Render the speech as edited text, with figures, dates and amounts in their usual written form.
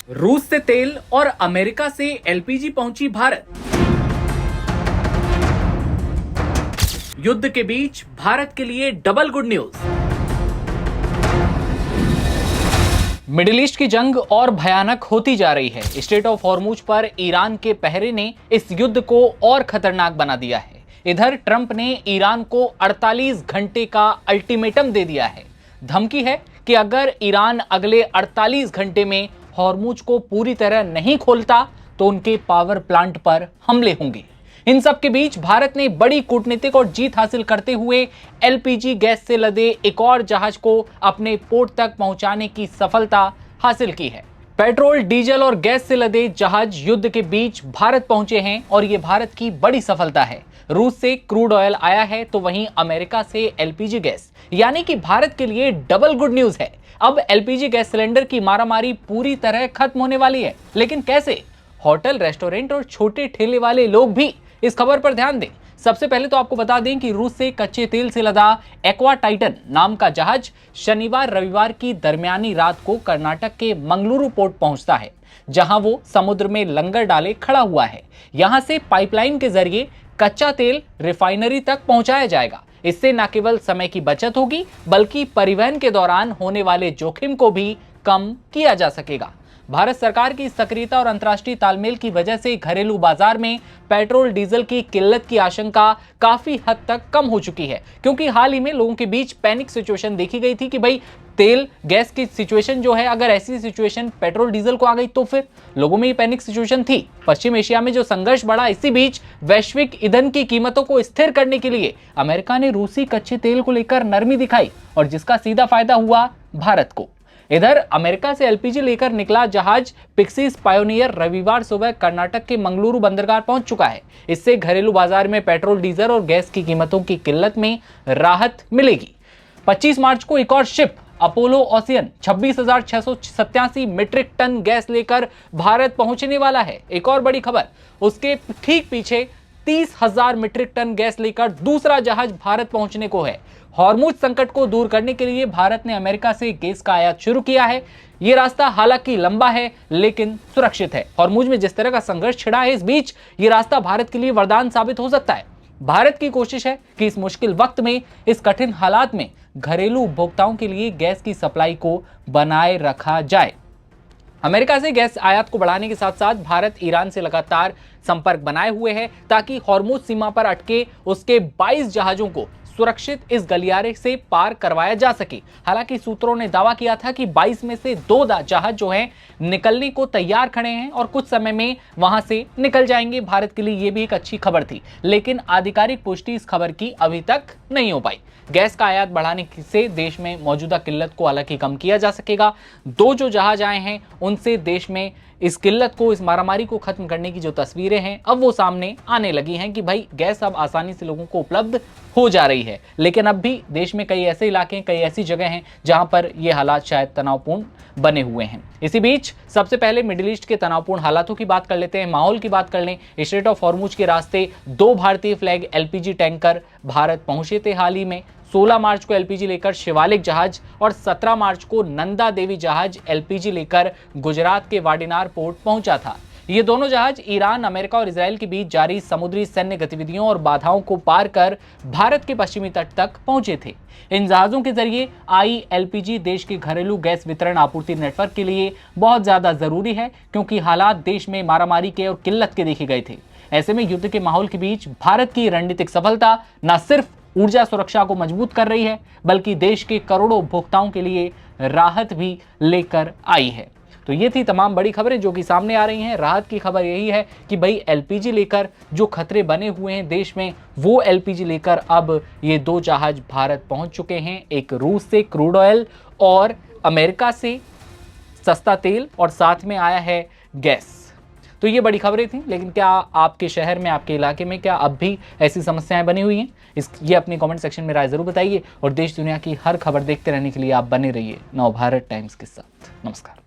रूस से तेल और अमेरिका से एलपीजी पहुंची भारत। युद्ध के बीच भारत के लिए double good news. Middle east की जंग और भयानक होती जा रही है। स्ट्रेट ऑफ हॉर्मुज पर ईरान के पहरे ने इस युद्ध को और खतरनाक बना दिया है। इधर ट्रंप ने ईरान को 48 घंटे का अल्टीमेटम दे दिया है। धमकी है कि अगर ईरान अगले 48 घंटे में हॉर्मुज को पूरी तरह नहीं खोलता तो उनके पावर प्लांट पर हमले होंगे। इन सब के बीच भारत ने बड़ी कूटनीतिक और जीत हासिल करते हुए एलपीजी गैस से लदे एक और जहाज को अपने पोर्ट तक पहुंचाने की सफलता हासिल की है। पेट्रोल, डीजल और गैस से लदे जहाज युद्ध के बीच भारत पहुंचे हैं और ये भारत की बड़ी सफलता है। रूस से क्रूड ऑयल आया है तो वहीं अमेरिका से एलपीजी गैस, यानी कि भारत के लिए डबल गुड न्यूज है। अब एलपीजी गैस सिलेंडर की मारामारी पूरी तरह खत्म होने वाली है। लेकिन कैसे? होटल, रेस्टोरेंट और छोटे ठेले वाले लोग भी इस खबर पर ध्यान दें। सबसे पहले तो आपको बता दें कि रूस से कच्चे तेल से लदा एक्वा टाइटन नाम का जहाज शनिवार रविवार की दरमियानी रात को कर्नाटक के मंगलुरु पोर्ट पहुंचता है, जहां वो समुद्र में लंगर डाले खड़ा हुआ है। यहां से पाइपलाइन के जरिए कच्चा तेल रिफाइनरी तक पहुंचाया जाएगा। इससे न केवल समय की बचत होगी बल्कि परिवहन के दौरान होने वाले जोखिम को भी कम किया जा सकेगा। भारत सरकार की सक्रियता और अंतर्राष्ट्रीय तालमेल की वजह से घरेलू बाजार में पेट्रोल डीजल की किल्लत की आशंका काफी हद तक कम हो चुकी है, क्योंकि हाल ही में लोगों के बीच पैनिक सिचुएशन देखी गई थी कि भाई तेल गैस की सिचुएशन जो है, अगर ऐसी सिचुएशन पेट्रोल डीजल को आ गई तो फिर लोगों में ये पैनिक सिचुएशन थी। पश्चिम एशिया में जो संघर्ष बढ़ा, इसी बीच वैश्विक ईंधन की कीमतों को स्थिर करने के लिए अमेरिका ने रूसी कच्चे तेल को लेकर नरमी दिखाई और जिसका सीधा फायदा हुआ भारत को। इधर अमेरिका से एलपीजी लेकर निकला जहाज पिक्सीज पायोनियर रविवार सुबह कर्नाटक के मंगलुरु बंदरगाह पहुंच चुका है। इससे घरेलू बाजार में पेट्रोल, डीजल और गैस की कीमतों की किल्लत में राहत मिलेगी। 25 मार्च को एक और ship Apollo ocean 26,687 metric ton gas लेकर भारत पहुंचने वाला है। एक और बड़ी खबर, उसके ठीक पीछे 30,000 मीट्रिक टन गैस लेकर दूसरा जहाज भारत पहुंचने को है। हॉर्मुज संकट को दूर करने के लिए भारत ने अमेरिका से गैस का आयात शुरू किया है। यह रास्ता हालांकि लंबा है लेकिन सुरक्षित है। हॉर्मुज में जिस तरह का संघर्ष छिड़ा है, इस बीच यह रास्ता भारत के लिए वरदान साबित हो सकता है। भारत की कोशिश है कि इस मुश्किल वक्त में, इस कठिन हालात में घरेलू उपभोक्ताओं के लिए गैस की सप्लाई को बनाए रखा जाए। अमेरिका से गैस आयात को बढ़ाने के साथ साथ भारत ईरान से लगातार संपर्क बनाए हुए है ताकि हॉर्मुज सीमा पर अटके उसके 22 जहाजों को सुरक्षित इस गलियारे से पार करवाया जा सके। हालांकि सूत्रों ने दावा किया था कि 22 में से 2 जहाज जो हैं निकलने को तैयार खड़े हैं और कुछ समय में वहां से निकल जाएंगे। भारत के लिए यह भी एक अच्छी खबर थी, लेकिन आधिकारिक पुष्टि इस खबर की अभी तक नहीं हो पाई। गैस का आयात बढ़ाने से देश में मौजूदा किल्लत को हालांकि कम किया जा सकेगा। 2 जो जहाज आए हैं उनसे देश में इस किल्लत को, इस मारामारी को खत्म करने की जो तस्वीरें हैं अब वो सामने आने लगी हैं कि भाई गैस अब आसानी से लोगों को उपलब्ध हो जा रही है। लेकिन अब भी देश में कई ऐसे इलाके, कई ऐसी जगह हैं जहां पर ये हालात शायद तनावपूर्ण बने हुए हैं। इसी बीच सबसे पहले मिडिल ईस्ट के तनावपूर्ण हालातों की बात कर लेते हैं, माहौल की बात कर लें। स्ट्रेट ऑफ हॉर्मुज के रास्ते 2 भारतीय फ्लैग एलपीजी टैंकर भारत पहुंचे थे हाल ही में। 16 मार्च को एलपीजी लेकर शिवालिक जहाज और 17 मार्च को नंदा देवी जहाज एलपीजी लेकर गुजरात के वाडिनार पोर्ट पहुंचा था। ये दोनों जहाज ईरान, अमेरिका और इजराइल के बीच जारी समुद्री सैन्य गतिविधियों और बाधाओं को पार कर भारत के पश्चिमी तट तक पहुंचे थे। इन जहाजों के जरिए आई एलपीजी देश के घरेलू गैस वितरण आपूर्ति नेटवर्क के लिए बहुत ज्यादा जरूरी है, क्योंकि हालात देश में मारामारी के और किल्लत के देखे गए थे। ऐसे में युद्ध के माहौल के बीच भारत की रणनीतिक सफलता न सिर्फ ऊर्जा सुरक्षा को मजबूत कर रही है बल्कि देश के करोड़ों उपभोक्ताओं के लिए राहत भी लेकर आई है। तो ये थी तमाम बड़ी खबरें जो कि सामने आ रही हैं। राहत की खबर यही है कि भाई एलपीजी लेकर जो खतरे बने हुए हैं देश में, वो एलपीजी लेकर अब ये 2 जहाज भारत पहुंच चुके हैं। एक रूस से क्रूड ऑयल और अमेरिका से सस्ता तेल और साथ में आया है गैस। तो ये बड़ी खबरें थी, लेकिन क्या आपके शहर में, आपके इलाके में क्या अब भी ऐसी समस्याएं बनी हुई हैं? ये अपनी कमेंट सेक्शन में राय जरूर बताइए और देश दुनिया की हर खबर देखते रहने के लिए आप बने रहिए नवभारत टाइम्स के साथ। नमस्कार।